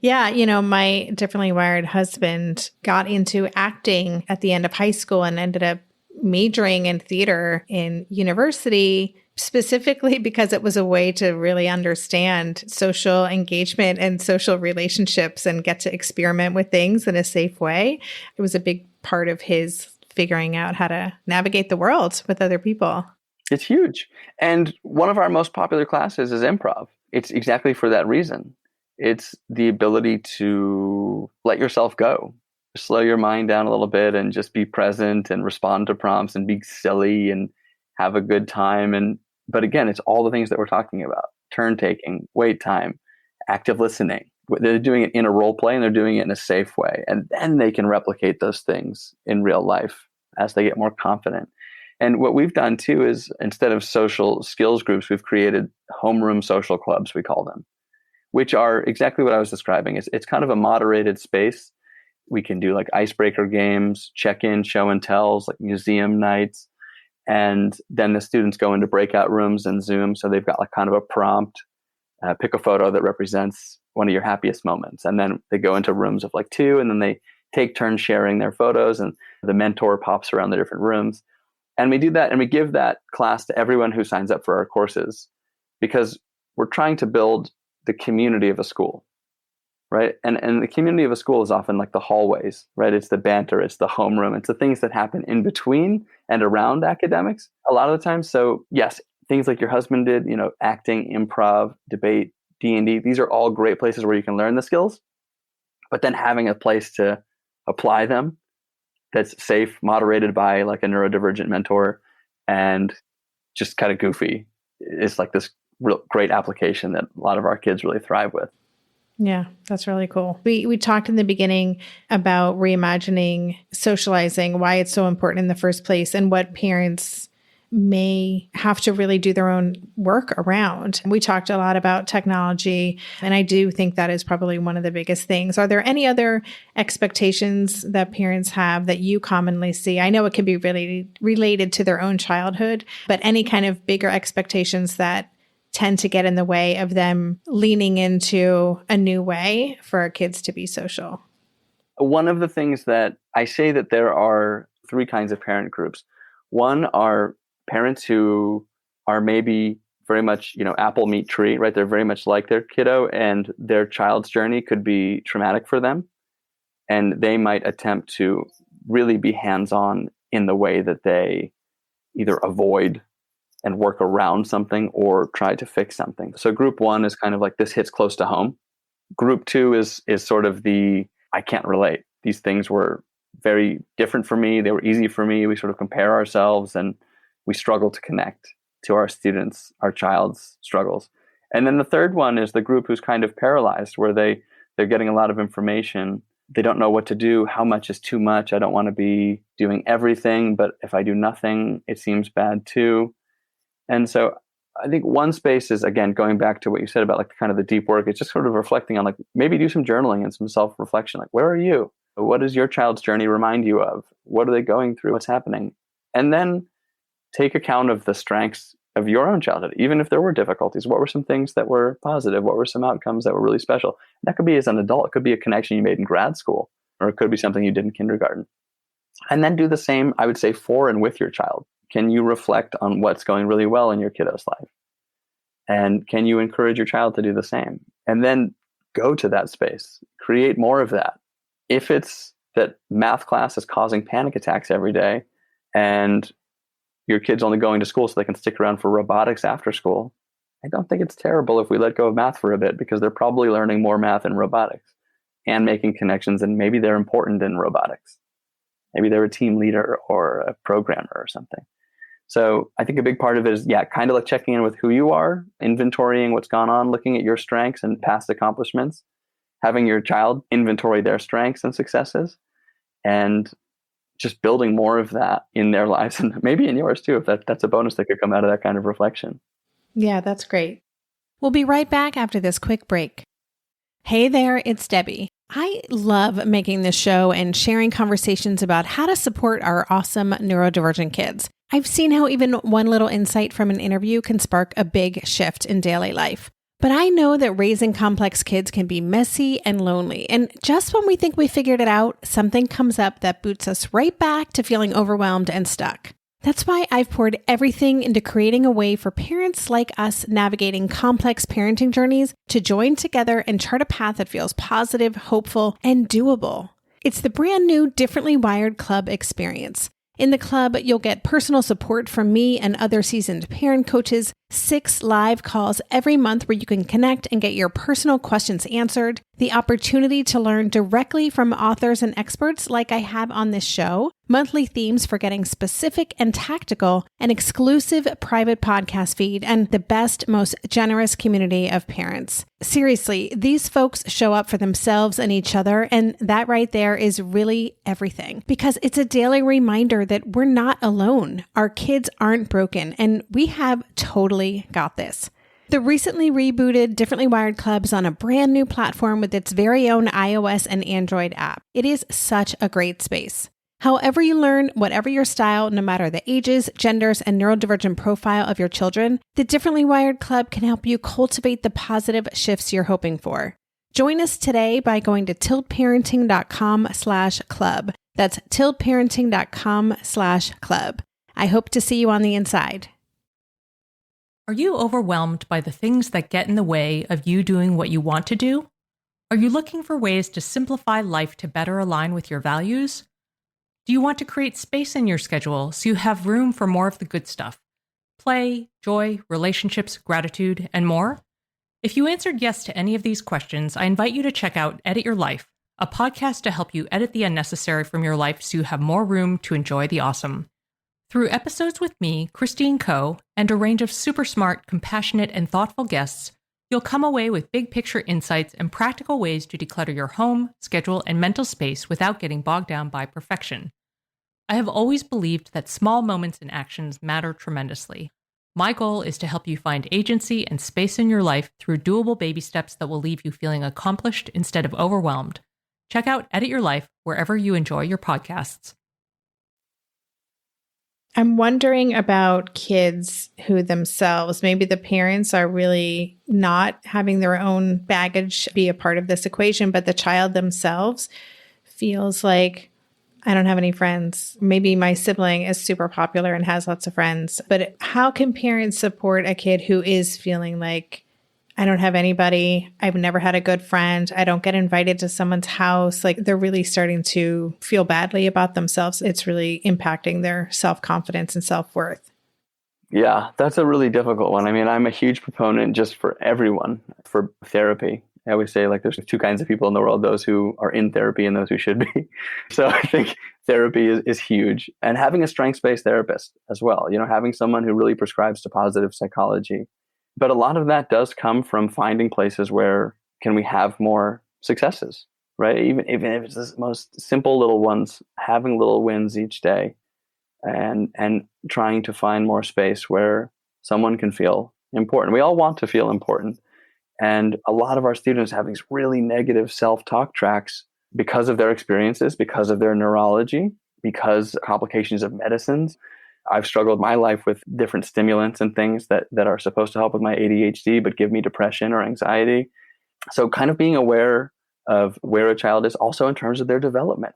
Yeah, my differently wired husband got into acting at the end of high school and ended up majoring in theater in university, specifically because it was a way to really understand social engagement and social relationships and get to experiment with things in a safe way. It was a big part of his figuring out how to navigate the world with other people. It's huge. And one of our most popular classes is improv. It's exactly for that reason. It's the ability to let yourself go, slow your mind down a little bit and just be present and respond to prompts and be silly and have a good time. But again, it's all the things that we're talking about: turn taking, wait time, active listening. They're doing it in a role play and they're doing it in a safe way. And then they can replicate those things in real life as they get more confident. And what we've done too is, instead of social skills groups, we've created homeroom social clubs, we call them, which are exactly what I was describing. It's kind of a moderated space. We can do like icebreaker games, check-in, show and tells, like museum nights. And then the students go into breakout rooms and Zoom. So they've got like kind of a prompt, pick a photo that represents one of your happiest moments. And then they go into rooms of like 2, and then they take turns sharing their photos, and the mentor pops around the different rooms. And we do that, and we give that class to everyone who signs up for our courses, because we're trying to build the community of a school, right? And the community of a school is often like the hallways, right? It's the banter, it's the homeroom, it's the things that happen in between and around academics a lot of the time. So yes, things like your husband did, acting, improv, debate, D&D, these are all great places where you can learn the skills, but then having a place to apply them that's safe, moderated by like a neurodivergent mentor, and just kind of goofy, is like this real great application that a lot of our kids really thrive with. Yeah, that's really cool. We talked in the beginning about reimagining socializing, why it's so important in the first place, and what parents may have to really do their own work around. We talked a lot about technology, and I do think that is probably one of the biggest things. Are there any other expectations that parents have that you commonly see? I know it can be really related to their own childhood, but any kind of bigger expectations that tend to get in the way of them leaning into a new way for our kids to be social? One of the things that I say that there are three kinds of parent groups. One are parents who are maybe very much, apple meat tree, right? They're very much like their kiddo, and their child's journey could be traumatic for them. And they might attempt to really be hands-on in the way that they either avoid and work around something or try to fix something. So group one is kind of like, this hits close to home. Group two is sort of the, I can't relate. These things were very different for me. They were easy for me. We sort of compare ourselves and we struggle to connect to our students, our child's struggles. And then the third one is the group who's kind of paralyzed, where they're getting a lot of information. They don't know what to do. How much is too much? I don't want to be doing everything, but if I do nothing, it seems bad too. And so I think one space is, again, going back to what you said about like kind of the deep work. It's just sort of reflecting on, like, maybe do some journaling and some self-reflection. Like, where are you? What does your child's journey remind you of? What are they going through? What's happening? And then take account of the strengths of your own childhood. Even if there were difficulties, what were some things that were positive? What were some outcomes that were really special? That could be as an adult. It could be a connection you made in grad school, or it could be something you did in kindergarten. And then do the same, I would say, for and with your child. Can you reflect on what's going really well in your kiddo's life? And can you encourage your child to do the same? And then go to that space, create more of that. If it's that math class is causing panic attacks every day and your kid's only going to school so they can stick around for robotics after school, I don't think it's terrible if we let go of math for a bit, because they're probably learning more math in robotics and making connections, and maybe they're important in robotics. Maybe they're a team leader or a programmer or something. So I think a big part of it is, kind of like checking in with who you are, inventorying what's gone on, looking at your strengths and past accomplishments, having your child inventory their strengths and successes, and just building more of that in their lives, and maybe in yours too, if that's a bonus that could come out of that kind of reflection. Yeah, that's great. We'll be right back after this quick break. Hey there, it's Debbie. I love making this show and sharing conversations about how to support our awesome neurodivergent kids. I've seen how even one little insight from an interview can spark a big shift in daily life. But I know that raising complex kids can be messy and lonely. And just when we think we figured it out, something comes up that boots us right back to feeling overwhelmed and stuck. That's why I've poured everything into creating a way for parents like us navigating complex parenting journeys to join together and chart a path that feels positive, hopeful, and doable. It's the brand new Differently Wired Club experience. In the club, you'll get personal support from me and other seasoned parent coaches, 6 live calls every month where you can connect and get your personal questions answered, the opportunity to learn directly from authors and experts like I have on this show, monthly themes for getting specific and tactical, an exclusive private podcast feed, and the best, most generous community of parents. Seriously, these folks show up for themselves and each other, and that right there is really everything, because it's a daily reminder that we're not alone. Our kids aren't broken, and we have totally got this. The recently rebooted Differently Wired Club is on a brand new platform with its very own iOS and Android app. It is such a great space. However you learn, whatever your style, no matter the ages, genders, and neurodivergent profile of your children, the Differently Wired Club can help you cultivate the positive shifts you're hoping for. Join us today by going to tiltparenting.com/club. That's tiltparenting.com/club. I hope to see you on the inside. Are you overwhelmed by the things that get in the way of you doing what you want to do? Are you looking for ways to simplify life to better align with your values? Do you want to create space in your schedule so you have room for more of the good stuff? Play, joy, relationships, gratitude, and more? If you answered yes to any of these questions, I invite you to check out Edit Your Life, a podcast to help you edit the unnecessary from your life so you have more room to enjoy the awesome. Through episodes with me, Christine Coe, and a range of super smart, compassionate, and thoughtful guests, You'll come away with big picture insights and practical ways to declutter your home, schedule, and mental space without getting bogged down by perfection. I have always believed that small moments and actions matter tremendously. My goal is to help you find agency and space in your life through doable baby steps that will leave you feeling accomplished instead of overwhelmed. Check out Edit Your Life wherever you enjoy your podcasts. I'm wondering about kids who themselves, maybe the parents are really not having their own baggage be a part of this equation, but the child themselves feels like, I don't have any friends. Maybe my sibling is super popular and has lots of friends. But how can parents support a kid who is feeling like, I don't have anybody. I've never had a good friend. I don't get invited to someone's house. Like they're really starting to feel badly about themselves. It's really impacting their self-confidence and self-worth. Yeah, that's a really difficult one. I mean, I'm a huge proponent just for everyone for therapy. I always say like there's two kinds of people in the world, those who are in therapy and those who should be. So I think therapy is huge. And having a strengths-based therapist as well, having someone who really prescribes to positive psychology. But a lot of that does come from finding places where can we have more successes, right? Even if it's the most simple little ones, having little wins each day and trying to find more space where someone can feel important. We all want to feel important. And a lot of our students have these really negative self-talk tracks because of their experiences, because of their neurology, because complications of medicines. I've struggled my life with different stimulants and things that are supposed to help with my ADHD, but give me depression or anxiety. So kind of being aware of where a child is also in terms of their development.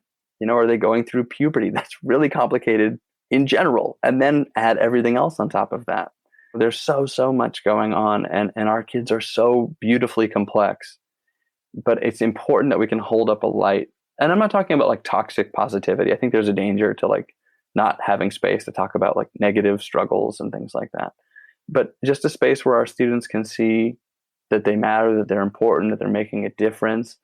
Are they going through puberty? That's really complicated in general. And then add everything else on top of that. There's so much going on and our kids are so beautifully complex. But it's important that we can hold up a light. And I'm not talking about like toxic positivity. I think there's a danger to like not having space to talk about like negative struggles and things like that. But just a space where our students can see that they matter, that they're important, that they're making a difference.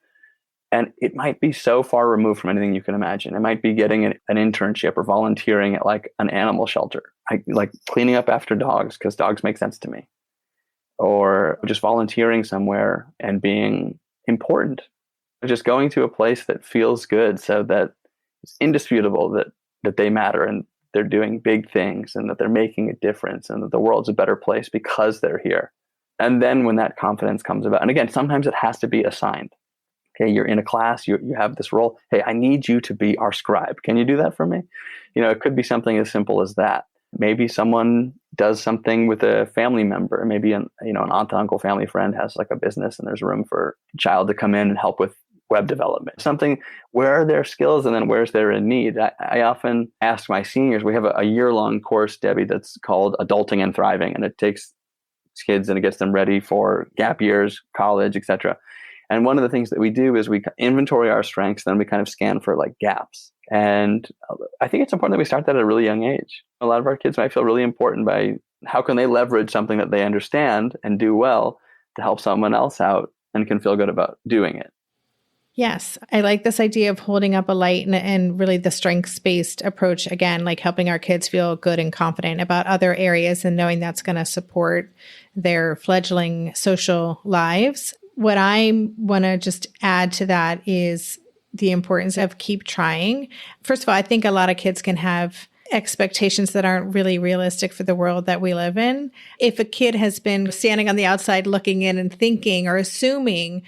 And it might be so far removed from anything you can imagine. It might be getting an internship or volunteering at like an animal shelter, like cleaning up after dogs because dogs make sense to me. Or just volunteering somewhere and being important. Just going to a place that feels good so that it's indisputable that they matter and they're doing big things and that they're making a difference and that the world's a better place because they're here. And then when that confidence comes about, and again, sometimes it has to be assigned. Okay, you're in a class, you have this role. Hey, I need you to be our scribe. Can you do that for me? It could be something as simple as that. Maybe someone does something with a family member. Maybe an aunt, uncle, family friend has like a business and there's room for a child to come in and help with web development. Something, where are their skills and then where's their in need? I often ask my seniors, we have a year-long course, Debbie, that's called Adulting and Thriving. And it takes kids and it gets them ready for gap years, college, etc. And one of the things that we do is we inventory our strengths, then we kind of scan for like gaps. And I think it's important that we start that at a really young age. A lot of our kids might feel really important by how can they leverage something that they understand and do well to help someone else out and can feel good about doing it. Yes, I like this idea of holding up a light and really the strengths-based approach, again, like helping our kids feel good and confident about other areas and knowing that's going to support their fledgling social lives. What I want to just add to that is the importance of keep trying. First of all, I think a lot of kids can have expectations that aren't really realistic for the world that we live in. If a kid has been standing on the outside looking in and thinking or assuming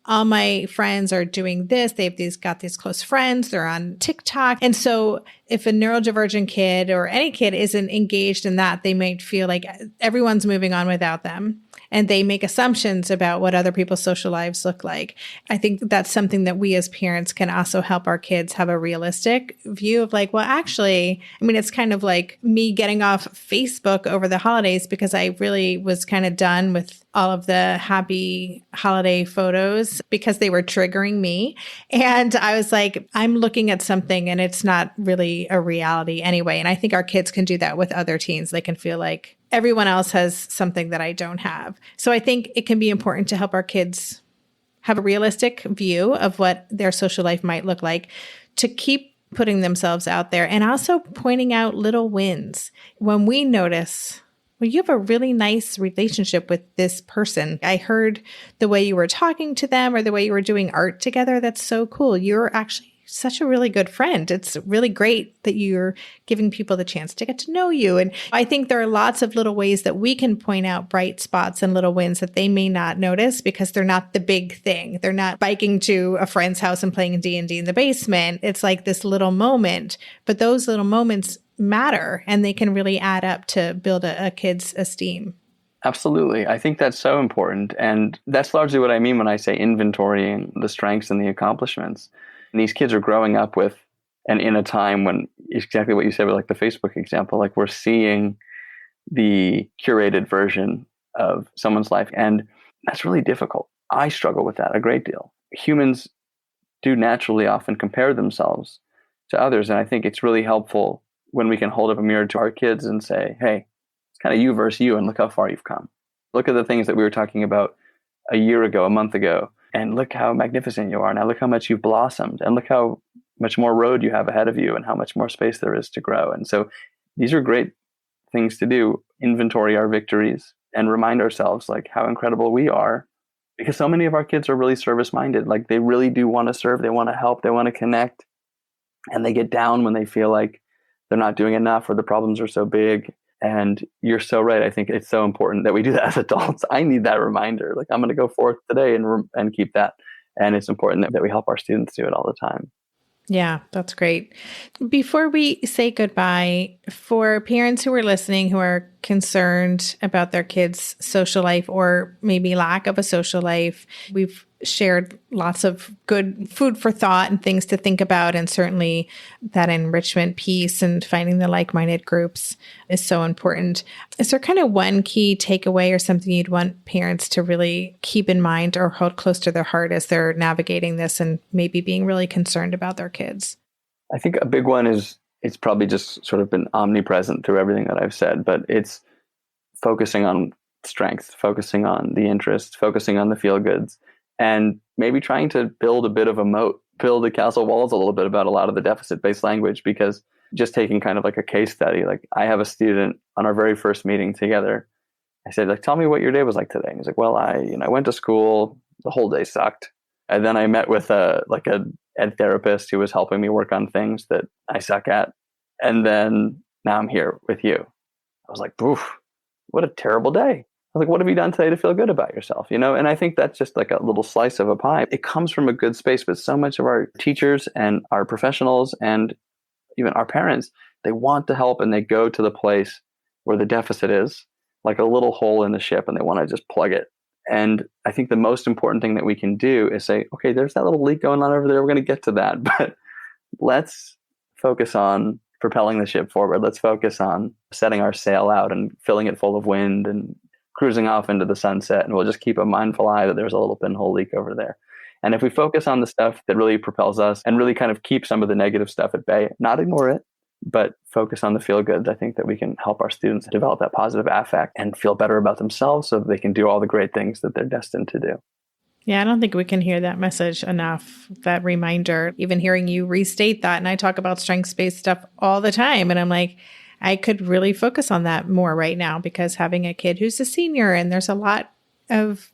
all my friends are doing this, they've got these close friends, they're on TikTok. And so if a neurodivergent kid or any kid isn't engaged in that, they might feel like everyone's moving on without them. And they make assumptions about what other people's social lives look like. I think that's something that we as parents can also help our kids have a realistic view of like, well, actually, it's kind of like me getting off Facebook over the holidays because I really was kind of done with all of the happy holiday photos because they were triggering me. And I was like, I'm looking at something and it's not really a reality anyway. And I think our kids can do that with other teens. They can feel like everyone else has something that I don't have. So I think it can be important to help our kids have a realistic view of what their social life might look like, to keep putting themselves out there and also pointing out little wins. When we notice Well, you have a really nice relationship with this person. I heard the way you were talking to them or the way you were doing art together. That's so cool. You're actually such a really good friend. It's really great that you're giving people the chance to get to know you. And I think there are lots of little ways that we can point out bright spots and little wins that they may not notice because they're not the big thing. They're not biking to a friend's house and playing D&D in the basement. It's like this little moment, but those little moments matter and they can really add up to build a kid's esteem. Absolutely. I think that's so important. And that's largely what I mean when I say inventorying the strengths and the accomplishments. And these kids are growing up with, and in a time when exactly what you said with like the Facebook example, like we're seeing the curated version of someone's life. And that's really difficult. I struggle with that a great deal. Humans do naturally often compare themselves to others. And I think it's really helpful when we can hold up a mirror to our kids and say, hey, it's kind of you versus you, and look how far you've come. Look at the things that we were talking about a year ago, a month ago, and look how magnificent you are. Now look how much you've blossomed, and look how much more road you have ahead of you and how much more space there is to grow. And so these are great things to do, inventory our victories and remind ourselves like how incredible we are, because so many of our kids are really service-minded. Like they really do want to serve, they want to help, they want to connect, and they get down when they feel like they're not doing enough or the problems are so big. And you're so right. I think it's so important that we do that as adults. I need that reminder. Like I'm going to go forth today and keep that. And it's important that we help our students do it all the time. Yeah, that's great. Before we say goodbye, for parents who are listening who are concerned about their kids' social life or maybe lack of a social life, we've shared lots of good food for thought and things to think about. And certainly that enrichment piece and finding the like-minded groups is so important. Is there kind of one key takeaway or something you'd want parents to really keep in mind or hold close to their heart as they're navigating this and maybe being really concerned about their kids? I think a big one is it's probably just sort of been omnipresent through everything that I've said, but it's focusing on strengths, focusing on the interests, focusing on the feel-goods, and maybe trying to build a bit of a moat, build the castle walls a little bit about a lot of the deficit-based language, because just taking kind of like a case study, like I have a student on our very first meeting together. I said, like, tell me what your day was like today. And he's like, well, I went to school, the whole day sucked. And then I met with a ed therapist who was helping me work on things that I suck at. And then now I'm here with you. I was like, oof, what a terrible day. I was like, what have you done today to feel good about yourself? And I think that's just like a little slice of a pie. It comes from a good space, but so much of our teachers and our professionals and even our parents, they want to help and they go to the place where the deficit is, like a little hole in the ship, and they want to just plug it. And I think the most important thing that we can do is say, okay, there's that little leak going on over there. We're going to get to that, but let's focus on propelling the ship forward. Let's focus on setting our sail out and filling it full of wind and cruising off into the sunset. And we'll just keep a mindful eye that there's a little pinhole leak over there. And if we focus on the stuff that really propels us and really kind of keep some of the negative stuff at bay, not ignore it, but focus on the feel goods, I think that we can help our students develop that positive affect and feel better about themselves so that they can do all the great things that they're destined to do. Yeah, I don't think we can hear that message enough, that reminder. Even hearing you restate that, and I talk about strengths-based stuff all the time, and I'm like, I could really focus on that more right now because having a kid who's a senior and there's a lot of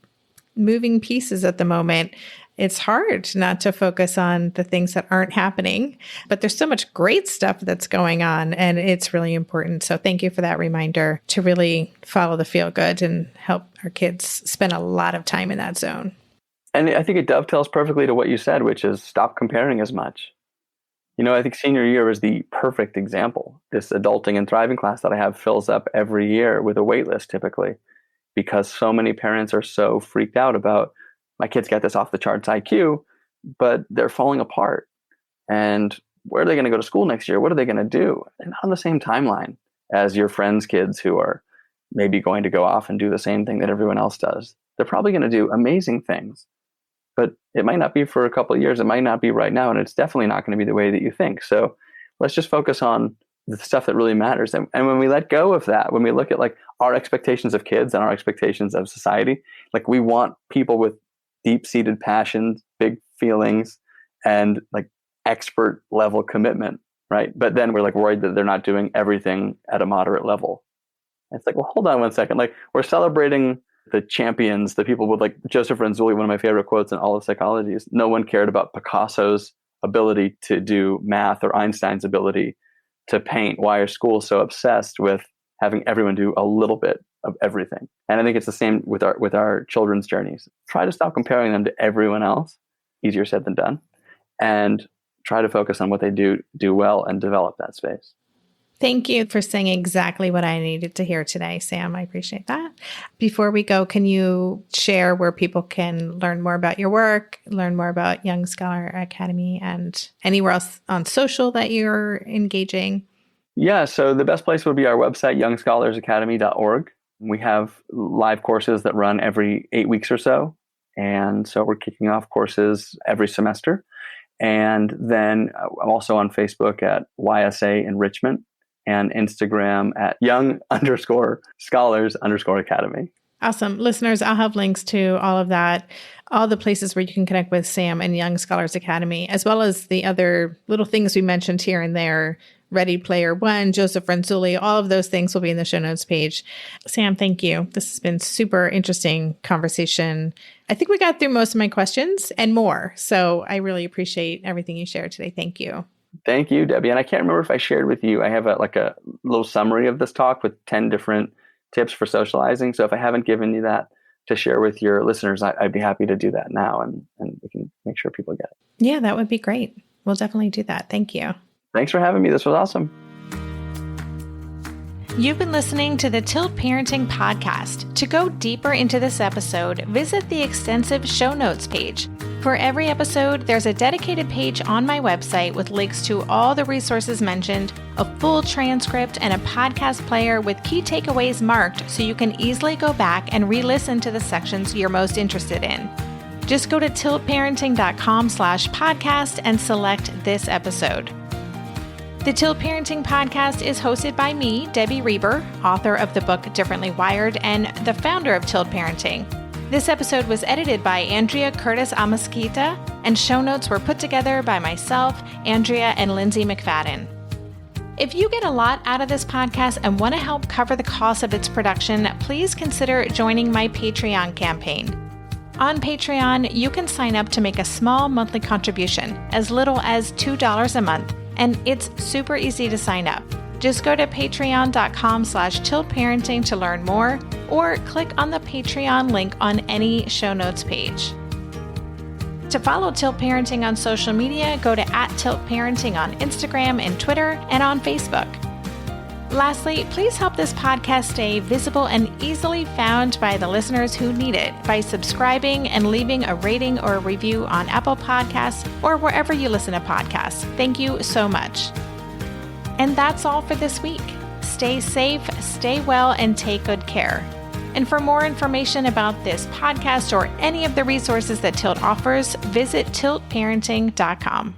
moving pieces at the moment, it's hard not to focus on the things that aren't happening, but there's so much great stuff that's going on and it's really important. So thank you for that reminder to really follow the feel good and help our kids spend a lot of time in that zone. And I think it dovetails perfectly to what you said, which is stop comparing as much. I think senior year is the perfect example. This adulting and thriving class that I have fills up every year with a wait list typically, because so many parents are so freaked out about, my kids got this off the charts IQ, but they're falling apart. And where are they going to go to school next year? What are they going to do? And not on the same timeline as your friends' kids who are maybe going to go off and do the same thing that everyone else does. They're probably going to do amazing things, but it might not be for a couple of years. It might not be right now. And it's definitely not going to be the way that you think. So let's just focus on the stuff that really matters. And when we let go of that, when we look at like our expectations of kids and our expectations of society, like we want people with deep-seated passions, big feelings, and like expert level commitment, right? But then we're like worried that they're not doing everything at a moderate level. It's like, well, hold on one second. Like, we're celebrating the champions, the people with, like, Joseph Renzulli, one of my favorite quotes in all of psychology is, no one cared about Picasso's ability to do math or Einstein's ability to paint. Why are schools so obsessed with having everyone do a little bit of everything? And I think it's the same with our children's journeys. Try to stop comparing them to everyone else. Easier said than done. And try to focus on what they do well and develop that space. Thank you for saying exactly what I needed to hear today, Sam. I appreciate that. Before we go, can you share where people can learn more about your work, learn more about Young Scholar Academy, and anywhere else on social that you're engaging? Yeah, so the best place would be our website, youngscholarsacademy.org. We have live courses that run every 8 weeks or so. And so we're kicking off courses every semester. And then I'm also on Facebook at YSA Enrichment and Instagram at young_scholars_academy. Awesome. Listeners, I'll have links to all of that, all the places where you can connect with Sam and Young Scholars Academy, as well as the other little things we mentioned here and there. Ready Player One, Joseph Renzulli, all of those things will be in the show notes page. Sam, thank you. This has been super interesting conversation. I think we got through most of my questions and more. So I really appreciate everything you shared today. Thank you. Thank you, Debbie. And I can't remember if I shared with you, I have a little summary of this talk with 10 different tips for socializing. So if I haven't given you that to share with your listeners, I'd be happy to do that now, and we can make sure people get it. Yeah, that would be great. We'll definitely do that. Thank you. Thanks for having me. This was awesome. You've been listening to the Tilt Parenting Podcast. To go deeper into this episode, visit the extensive show notes page. For every episode, there's a dedicated page on my website with links to all the resources mentioned, a full transcript, and a podcast player with key takeaways marked so you can easily go back and re-listen to the sections you're most interested in. Just go to tiltparenting.com/podcast and select this episode. The Tilt Parenting Podcast is hosted by me, Debbie Reber, author of the book Differently Wired and the founder of Tilt Parenting. This episode was edited by Andrea Curtis Amasquita, and show notes were put together by myself, Andrea, and Lindsay McFadden. If you get a lot out of this podcast and want to help cover the cost of its production, please consider joining my Patreon campaign. On Patreon, you can sign up to make a small monthly contribution, as little as $2 a month, and it's super easy to sign up. Just go to patreon.com/tiltparenting to learn more, or click on the Patreon link on any show notes page. To follow Tilt Parenting on social media, go to @tiltparenting on Instagram and Twitter, and on Facebook. Lastly, please help this podcast stay visible and easily found by the listeners who need it by subscribing and leaving a rating or a review on Apple Podcasts or wherever you listen to podcasts. Thank you so much. And that's all for this week. Stay safe, stay well, and take good care. And for more information about this podcast or any of the resources that Tilt offers, visit tiltparenting.com.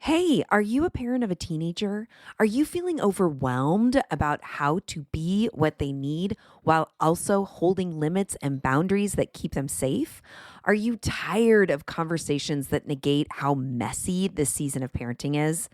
Hey, are you a parent of a teenager? Are you feeling overwhelmed about how to be what they need while also holding limits and boundaries that keep them safe? Are you tired of conversations that negate how messy this season of parenting is?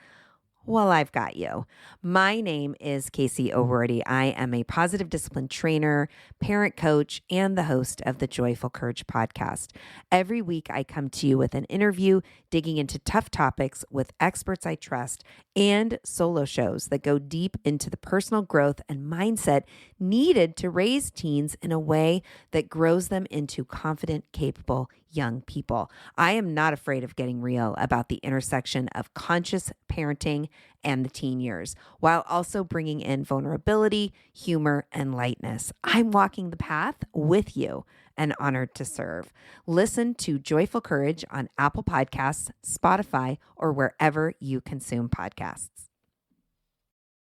Well, I've got you. My name is Casey O'Rourke. I am a positive discipline trainer, parent coach, and the host of the Joyful Courage podcast. Every week, I come to you with an interview digging into tough topics with experts I trust and solo shows that go deep into the personal growth and mindset needed to raise teens in a way that grows them into confident, capable young people. I am not afraid of getting real about the intersection of conscious parenting and the teen years, while also bringing in vulnerability, humor, and lightness. I'm walking the path with you and honored to serve. Listen to Joyful Courage on Apple Podcasts, Spotify, or wherever you consume podcasts.